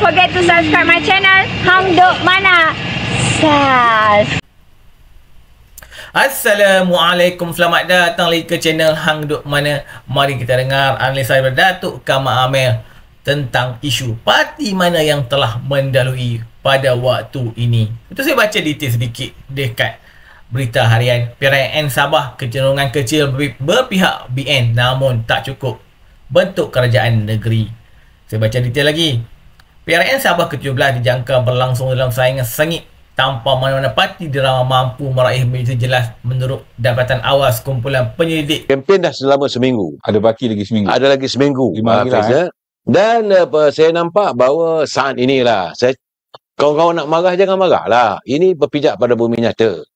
forget to subscribe my channel Hang Duk Mana. Assalamualaikum, selamat datang lagi ke channel Hang Duk Mana. Mari kita dengar analisa daripada Datuk Kamal Amir tentang isu parti mana yang telah mendalui pada waktu ini. Itu saya baca detail sedikit dekat berita harian. PRN Sabah kecenderungan kecil berpihak BN namun tak cukup bentuk kerajaan negeri. Saya baca detail lagi. PRN Sabah ke-17 dijangka berlangsung dalam saingan sengit tanpa mana-mana parti dirama mampu meraih majoriti jelas menurut dapatan awal sekumpulan penyelidik. Kempen dah selama seminggu. Ada baki lagi seminggu. Ada lagi seminggu. 5 hari lah. Dan saya nampak bahawa saat inilah, kawan-kawan nak marah jangan marah lah. Ini berpijak pada bumi nyata.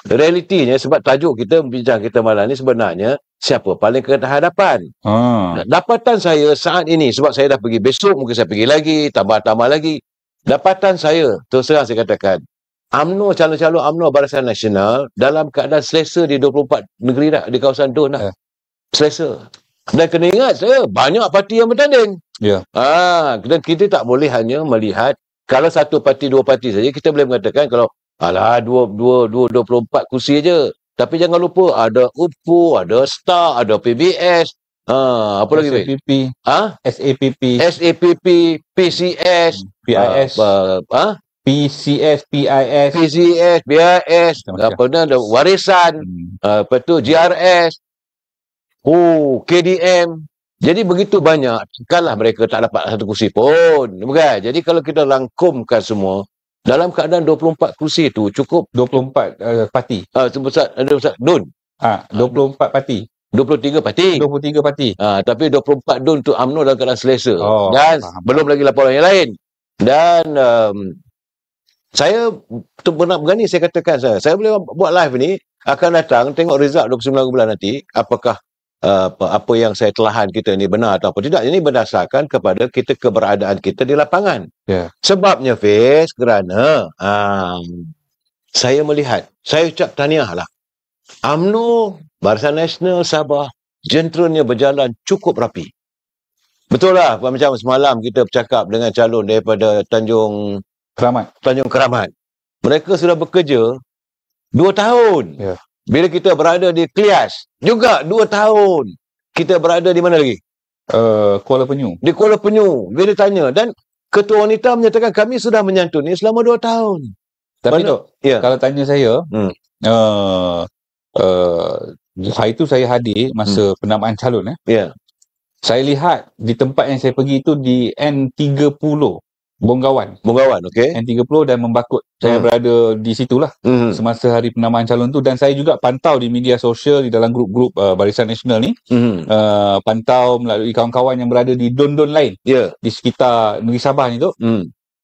Realitinya sebab tajuk kita bincang kita malam ni sebenarnya siapa paling ke hadapan. Dapatan saya saat ini, sebab saya dah pergi besok, mungkin saya pergi lagi, tambah-tambah lagi. Dapatan saya, terus terang saya katakan, UMNO, calon-calon UMNO Barisan Nasional dalam keadaan selesa di 24 negeri dah, di kawasan DUN dah. Selesa. Dan kena ingat, saya banyak parti yang bertanding. Ya. Dan kita tak boleh hanya melihat kalau satu parti, dua parti saja, kita boleh mengatakan kalau alah 24 kursi aja. Tapi jangan lupa ada UPU, ada STAR, ada PBS, apa lagi? SAPP. SAPP. SAPP, PCS, PIS. PCS, PIS. PCS, BIS, apa ni, ada warisan, lepas tu GRS, KDM. Jadi begitu banyak, kalah mereka tak dapat satu kursi pun, bukan? Jadi kalau kita rangkumkan semua, dalam keadaan 24 kursi itu cukup 24 parti. Sebesar DUN. 24 parti. 23 parti. 23 parti. Tapi 24 DUN untuk UMNO dalam keadaan selesa. Dan faham. belum lagi laporan yang lain. Dan saya berani saya katakan saya boleh buat live ni akan datang tengok result 29 bulan nanti apakah apa yang saya telahan kita ni benar atau apa tidak. Ini berdasarkan kepada kita keberadaan kita di lapangan. Sebabnya Fiz, kerana saya melihat, saya ucap tahniah lah, UMNO Barisan Nasional Sabah jenteranya berjalan cukup rapi. Betul lah, macam semalam kita bercakap dengan calon daripada Tanjung Keramat. Mereka sudah bekerja 2 tahun. Bila kita berada di Klias, juga 2 tahun. Kita berada di mana lagi? Kuala Penyu. Di Kuala Penyu. Bila tanya, dan Ketua Wanita menyatakan kami sudah menyantuni selama 2 tahun. Tapi Dok, kalau tanya saya, hari itu saya hadir masa penamaan calon. Saya lihat di tempat yang saya pergi itu di N30. Bonggawan, okey. N30 dan Membakut. Saya berada di situlah semasa hari penamaan calon tu, dan saya juga pantau di media sosial di dalam grup-grup Barisan Nasional ni. Pantau melalui kawan-kawan yang berada di DUN-DUN lain di sekitar negeri Sabah ni tu.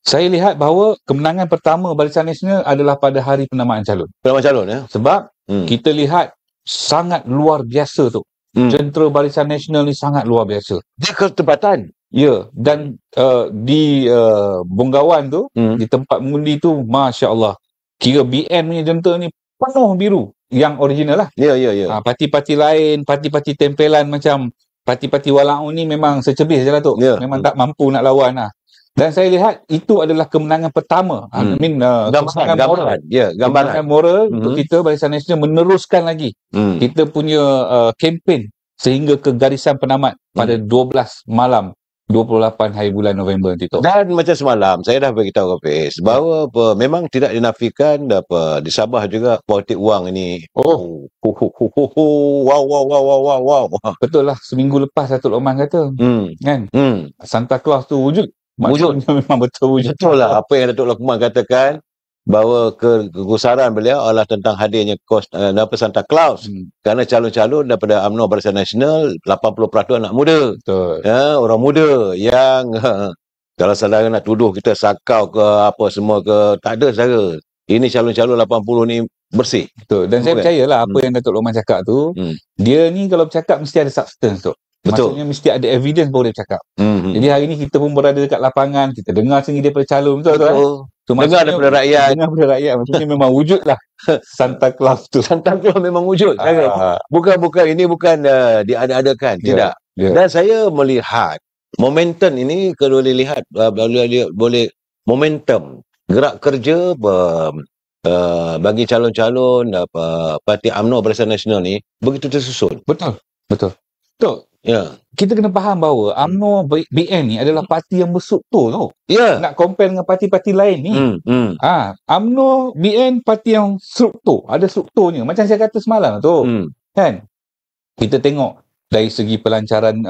Saya lihat bahawa kemenangan pertama Barisan Nasional adalah pada hari penamaan calon. Sebab kita lihat sangat luar biasa tu. Jentera Barisan Nasional ni sangat luar biasa. Dia ketempatan. Ya, dan di Bonggawan tu, di tempat mengundi tu, Masya Allah, kira BN punya jentera ni penuh biru, yang original lah. Parti-parti lain, parti-parti tempelan macam parti-parti Walang ni memang secebis je lah tu. Memang tak mampu nak lawan lah. Dan saya lihat itu adalah kemenangan pertama. Gambaran moral untuk kita Barisan Nasional meneruskan lagi kita punya kempen sehingga ke garisan penamat pada 12 malam 28 hari bulan November nanti tu. Dan macam semalam saya dah beritahu Hafiz bahawa memang tidak dinafikan di Sabah juga politik wang ini. Wow. Betul lah, seminggu lepas Datuk Lokman kata kan Santa Claus tu wujud. Memang betul wujud. Betul lah apa yang Datuk Lokman katakan, bahawa kegusaran beliau adalah tentang hadirnya Santa Claus. Kerana calon-calon daripada UMNO Barisan Nasional 80% anak muda. Orang muda yang kalau saudara nak tuduh kita sakau ke apa semua ke, tak ada saudara. Ini calon-calon 80 ni bersih. Betul. Dan saya percayalah apa yang Datuk Lokman cakap tu, dia ni kalau bercakap mesti ada substance tu. Maksudnya mesti ada evidence baru dia bercakap. Jadi hari ni kita pun berada dekat lapangan, kita dengar sendiri daripada calon. Betul. Dengar daripada rakyat. Maksudnya memang wujud lah Santa Claus tu. Santa Claus memang wujud. Bukan ini bukan diada-adakan. Tidak. Dan saya melihat momentum ini kalau boleh lihat, boleh momentum gerak kerja bagi calon-calon parti UMNO Barisan Nasional ni begitu tersusun. Betul. Ya. Kita kena faham bahawa UMNO BN ni adalah parti yang berstruktur tau. Ya. Nak compare dengan parti-parti lain ni. UMNO BN parti yang struktur, ada strukturnya. Macam saya kata semalam tu. Kan? Kita tengok dari segi pelancaran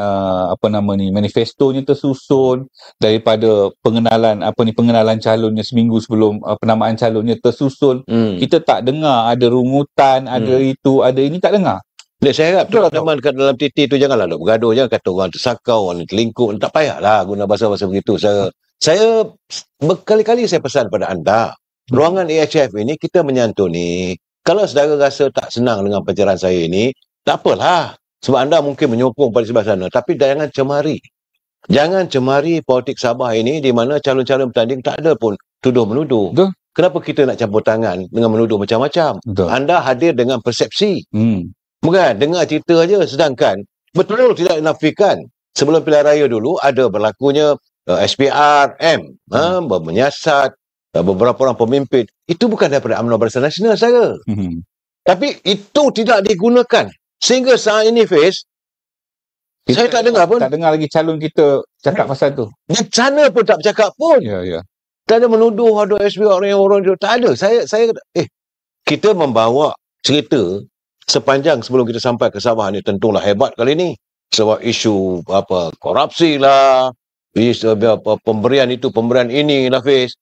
manifestonya tersusun, daripada pengenalan calonnya seminggu sebelum penamaan calonnya tersusun. Kita tak dengar ada rungutan, ada itu, ada ini, tak dengar. Saya harap teman-teman kat dalam TT tu janganlah nak bergaduh, jangan kata orang tersakau, orang terlingkup, tak payahlah guna bahasa-bahasa begitu. Saya berkali-kali saya pesan pada anda, ruangan AHF ini kita menyantuni. Kalau saudara rasa tak senang dengan penjelasan saya ini, tak apalah. Sebab anda mungkin menyokong pada sebelah sana, tapi jangan cemari. Jangan cemari politik Sabah ini di mana calon-calon bertanding tak ada pun tuduh-menuduh. Kenapa kita nak campur tangan dengan menuduh macam-macam? Anda hadir dengan persepsi. Bukan, dengar cerita aja, sedangkan betul tidak dinafikan. Sebelum pilihan raya dulu, ada berlakunya SPRM, menyiasat beberapa orang pemimpin. Itu bukan daripada UMNO Barisan Nasional, saya. Tapi itu tidak digunakan. Sehingga saat ini, Fiz, saya tak dengar pun. Tak dengar lagi calon kita cakap pasal tu. Di sana pun tak bercakap pun. Ya. Tak ada menuduh ada SPRM orang tu. Tak ada. Kita membawa cerita sepanjang sebelum kita sampai ke Sabah ni tentulah hebat kali ni. Sebab isu korupsi lah, isu pemberian itu, pemberian ini lah, Fiz.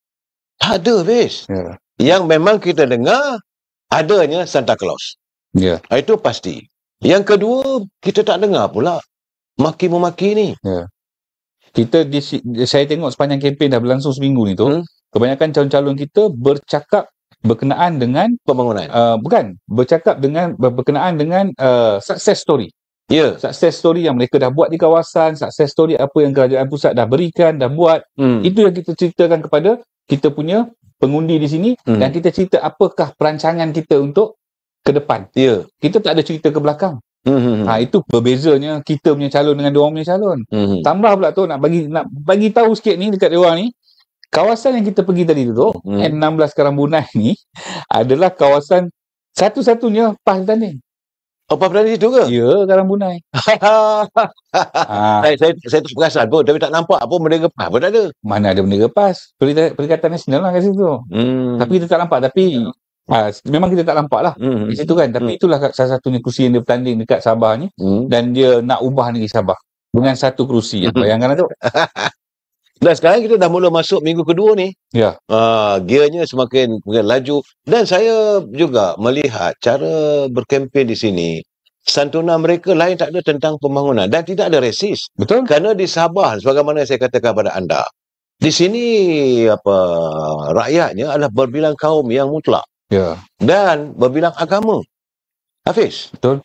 Tak ada, Fiz. Yang memang kita dengar adanya Santa Claus. Itu pasti. Yang kedua, kita tak dengar pula maki-memaki ni. Saya tengok sepanjang kempen dah berlangsung seminggu ni tu, kebanyakan calon-calon kita berkenaan dengan pembangunan. Berkenaan dengan success story. Success story yang mereka dah buat di kawasan, success story apa yang kerajaan pusat dah berikan, dah buat. Itu yang kita ceritakan kepada kita punya pengundi di sini, dan kita cerita apakah perancangan kita untuk ke depan. Kita tak ada cerita ke belakang. Itu berbezanya kita punya calon dengan diorang punya calon. Tambah pula tu nak bagi tahu sikit ni dekat diorang ni, kawasan yang kita pergi tadi tu, N16 Karambunai ni adalah kawasan satu-satunya PAS bertanding. PAS bertanding situ ke? Ya, Karambunai. Saya tu perasan pun, tapi tak nampak pun bendera PAS pun tak ada. Mana ada bendera PAS? Perikatan Nasional lah kat situ. Tapi kita tak nampak. Tapi memang kita tak nampak lah di situ kan. Tapi itulah salah satunya kerusi yang dia bertanding dekat Sabah ni. Dan dia nak ubah negeri Sabah dengan satu kerusi. Bayangkan tu. Dan sekarang kita dah mula masuk minggu kedua ni. Gearnya semakin laju. Dan saya juga melihat cara berkempen di sini. Santunan mereka lain tak ada tentang pembangunan. Dan tidak ada resis. Betul. Kerana di Sabah, sebagaimana saya katakan pada anda, di sini rakyatnya adalah berbilang kaum yang mutlak. Dan berbilang agama. Hafiz. Betul.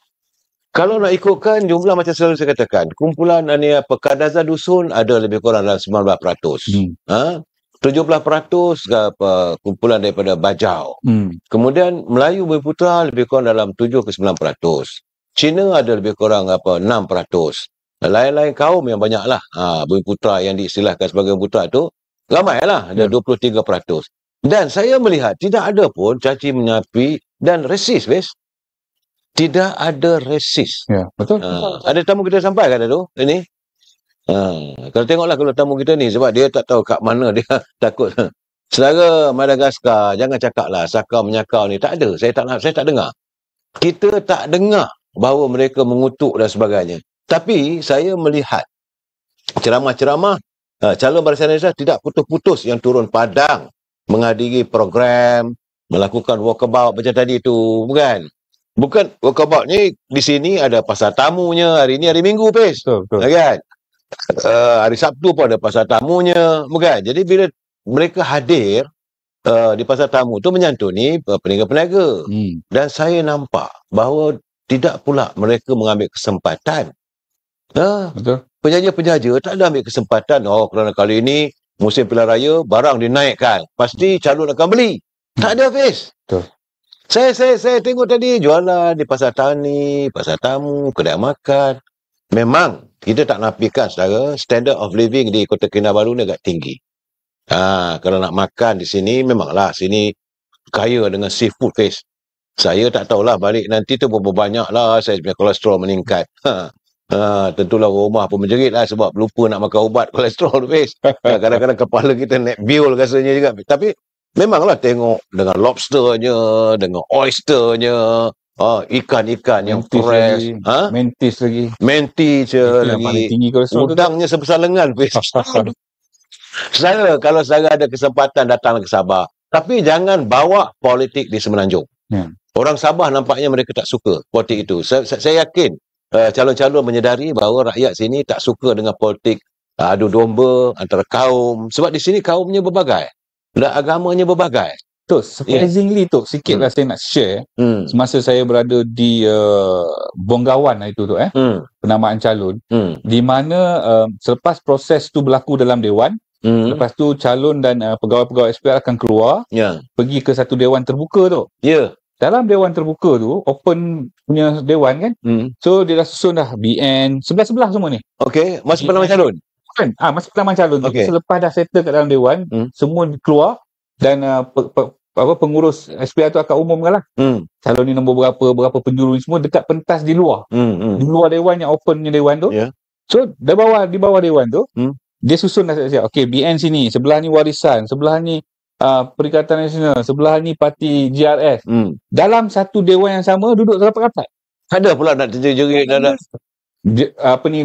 Kalau nak ikutkan jumlah macam selalu saya katakan, kumpulan kadazan dusun ada lebih kurang dalam 19%. 17% kumpulan daripada Bajau. Kemudian Melayu Bumi Putra lebih kurang dalam 7 ke 9%. Cina ada lebih kurang 6%. Lain-lain kaum yang banyaklah. Bumi Putra yang diistilahkan sebagai Bumi Putra tu ramailah, ada 23%. Dan saya melihat tidak ada pun caci menyapi dan resis, Wes. Tidak ada resis. Betul. Ada tamu kita sampai kan tu ini. Kalau tengoklah kalau tamu kita ni, sebab dia tak tahu kat mana dia takut. Saudara Madagaskar, jangan cakaplah sakau menyakau ni, tak ada. Saya tak dengar. Kita tak dengar bahawa mereka mengutuk dan sebagainya. Tapi saya melihat ceramah-ceramah calon Barisan Nasional tidak putus-putus yang turun padang menghadiri program, melakukan walkabout macam tadi tu, bukan? Bukan walkabout ni di sini ada pasar tamunya, hari ni hari Minggu, Pes. Betul. Kan? Hari Sabtu pun ada pasar tamunya, bukan? Jadi bila mereka hadir di pasar tamu tu menyantuni peniaga-peniaga. Dan saya nampak bahawa tidak pula mereka mengambil kesempatan. Betul. Penjaja-penjaja tak ada ambil kesempatan. Kerana kali ini musim pilihan raya, barang dinaikkan. Pasti calon akan beli. Tak ada, Fiz. Betul. Saya tengok tadi jualan di pasar tani, pasar tamu, kedai makan. memang kita tak nafikan secara standard of living di Kota Kinabalu ni agak tinggi. Kalau nak makan di sini, memanglah sini kaya dengan seafood face. Saya tak tahulah balik nanti tu berapa banyak lah saya punya kolesterol meningkat. Tentulah rumah pun menjerit lah sebab lupa nak makan ubat kolesterol tu face. Kadang-kadang kepala kita naik biol rasanya juga. Tapi memanglah tengok dengan lobsternya, dengan oysternya, ikan-ikan yang fresh, mentis lagi, lagi, udangnya sebesar lengan. Kalau saya ada kesempatan datang ke Sabah, tapi jangan bawa politik di Semenanjung. Orang Sabah nampaknya mereka tak suka politik itu. Saya yakin calon-calon menyedari bahawa rakyat sini tak suka dengan politik adu domba antara kaum, sebab di sini kaumnya berbagai dan agamanya berbagai. Surprisingly sikitlah saya nak share. Semasa saya berada di Bonggawan itu penamaan calon, di mana selepas proses tu berlaku dalam dewan, lepas tu calon dan pegawai-pegawai SPR akan keluar, pergi ke satu dewan terbuka tu. Dalam dewan terbuka tu, open punya dewan kan, so dia dah susun dah BN sebelah-sebelah semua ni. Okey, masih penamaan calon kan? Masih penamaan calon tu. Selepas dah settle kat dalam dewan, semua keluar dan pengurus SPR tu akan umumkan lah. Calon ni nombor berapa penjuru ni semua dekat pentas di luar. Di luar dewan yang opennya dewan tu. So di bawah dewan tu, dia susun dah siap. Okey, BN sini, sebelah ni warisan, sebelah ni Perikatan Nasional, sebelah ni parti GRS. Dalam satu dewan yang sama duduk rapat-rapat. Ada pula nak terjerit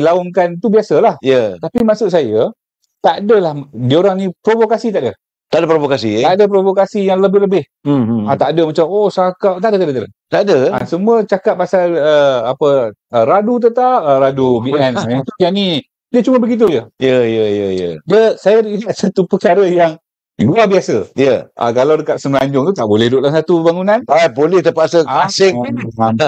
laungkan tu biasalah. Tapi maksud saya, tak adalah diorang ni provokasi, tak ada. Tak ada provokasi. Tak ada provokasi yang lebih-lebih. Tak ada macam cakap, tak ada. Tak ada. Semua cakap pasal radu tetap, radu BN. Yang ni dia cuma begitu je. Saya lihat satu perkara yang luar biasa. Kalau dekat Semenanjung tu tak boleh duduk dalam satu bangunan. Boleh, terpaksa asing. Kan?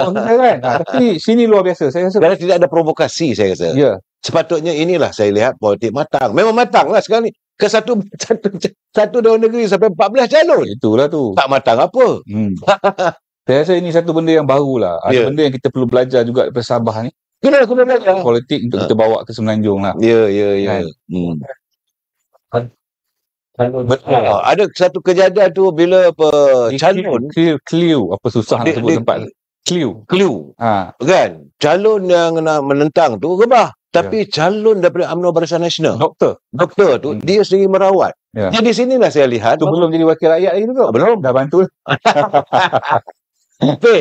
Tapi sini luar biasa. Saya rasa kerana tidak ada provokasi, saya rasa. Sepatutnya inilah saya lihat politik matang. Memang matang lah sekarang ni. Ke satu dewan negeri sampai 14 calon. Itulah tu. Tak matang apa. Saya rasa ini satu benda yang baru lah. Ada benda yang kita perlu belajar juga daripada Sabah ni. Kena belajar. Politik untuk kita bawa ke Semenanjung lah. Betul. Ada satu kejadian tu bila calon Clue apa susah nak sebut tempat Clue kan, calon yang nak menentang tu rebah, tapi calon daripada UMNO Barisan Nasional, doktor tu dia sendiri merawat. Jadi sinilah saya lihat tu belum jadi wakil rakyat lagi tu. Belum, dah bantu.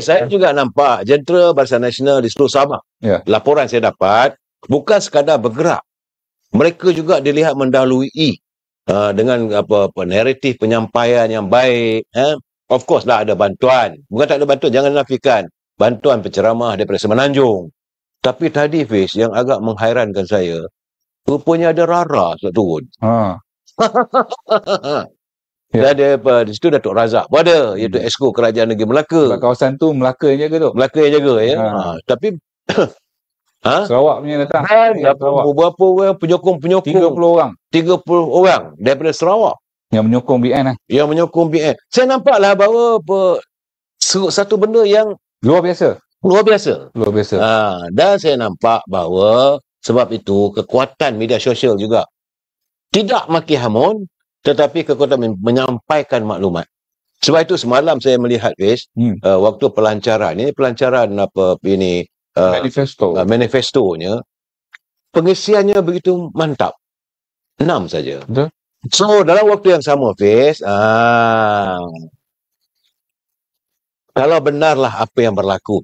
Saya juga nampak jentera Barisan Nasional di seluruh Sabah. Laporan saya dapat bukan sekadar bergerak, mereka juga dilihat mendahului dengan naratif penyampaian yang baik. Of course lah ada bantuan. Bukan tak ada bantuan, jangan nafikan. Bantuan penceramah daripada Semenanjung. Tapi tadi Fiz, yang agak menghairankan saya, rupanya ada Rara tak turun. Ada di situ Datuk Razak pun ada, iaitu Esko Kerajaan Negeri Melaka. Kawasan tu Melaka yang jaga tu. Melaka yang jaga tapi Sarawak punya datang. Berapa orang penyokong-penyokong? 30 orang daripada Sarawak yang menyokong BN Saya nampaklah bahawa satu benda yang luar biasa. Dan saya nampak bahawa sebab itu kekuatan media sosial juga tidak maki hamun, tetapi kekuatan menyampaikan maklumat. Sebab itu semalam saya melihat waktu pelancaran manifestonya, pengisiannya begitu mantap. 6 saja. So dalam waktu yang sama kalau benarlah apa yang berlaku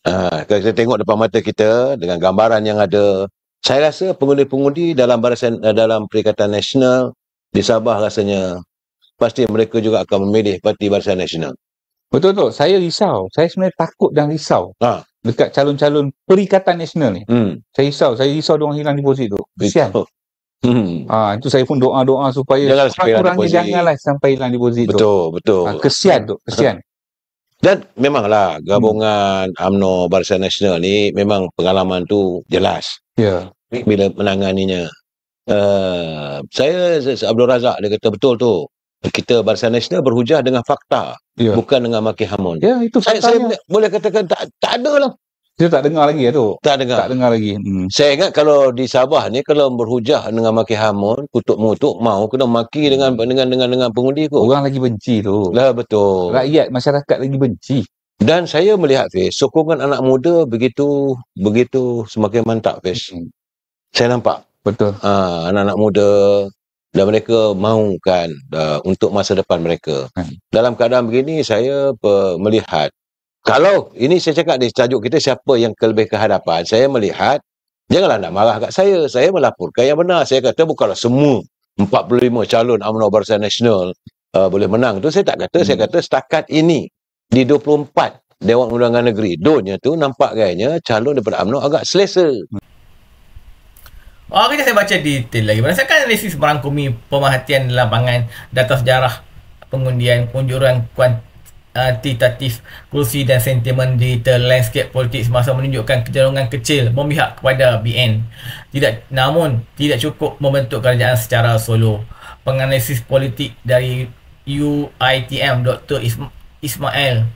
kalau kita tengok depan mata kita dengan gambaran yang ada, saya rasa pengundi-pengundi dalam Perikatan Nasional di Sabah rasanya pasti mereka juga akan memilih Parti Barisan Nasional. Betul. Saya risau. Saya sebenarnya takut dan risau. Dekat calon-calon Perikatan Nasional ni. Saya risau diorang hilang deposit tu. Kesian. Itu saya pun doa-doa supaya janganlah sampai hilang deposit tu. Betul. Kesian tu. Dan memanglah gabungan UMNO Barisan Nasional ni memang pengalaman tu jelas. Bila menanganinya. Saya Abdul Razak dia kata betul tu. Kita Barisan Nasional berhujah dengan fakta, bukan dengan maki hamun. Itu saya boleh katakan tak ada lah. Kita tak dengar lagi tu. Tak dengar lagi. Saya ingat kalau di Sabah ni, kalau berhujah dengan maki hamun, kutuk mengutuk, mau kena maki dengan pengundi kot. Orang lagi benci tu. Lah, betul. Rakyat, masyarakat lagi benci. Dan saya melihat, Fiz, sokongan anak muda begitu semakin mantap, Fiz. Saya nampak. Betul. Anak-anak muda dan mereka mahukan untuk masa depan mereka. Dalam keadaan begini, saya melihat, kalau ini saya cakap di tajuk kita siapa yang lebih ke hadapan, saya melihat, janganlah nak marah kat saya melaporkan yang benar. Saya kata bukanlah semua 45 calon UMNO Barisan Nasional boleh menang tu, saya tak kata. Saya kata setakat ini di 24 Dewan Undangan Negeri, donnya tu nampak gayanya calon daripada UMNO agak selesa. Kita saya baca detail lagi. Berdasarkan analisis merangkumi pemerhatian lapangan, data sejarah pengundian, kunjuran kuantitatif kursi dan sentimen digital landscape politik semasa menunjukkan kecenderungan kecil memihak kepada BN. Namun tidak cukup membentuk kerajaan secara solo. Penganalisis politik dari UiTM Dr. Ismail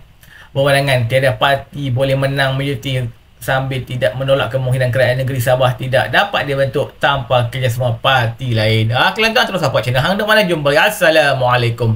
berpandangan tiada parti boleh menang majoriti sambil tidak menolak kemungkinan kerajaan negeri Sabah tidak dapat dibentuk tanpa kerjasama parti lain. Kelenggang terus support channel Hang Duk Mana. Jumpa. Assalamualaikum.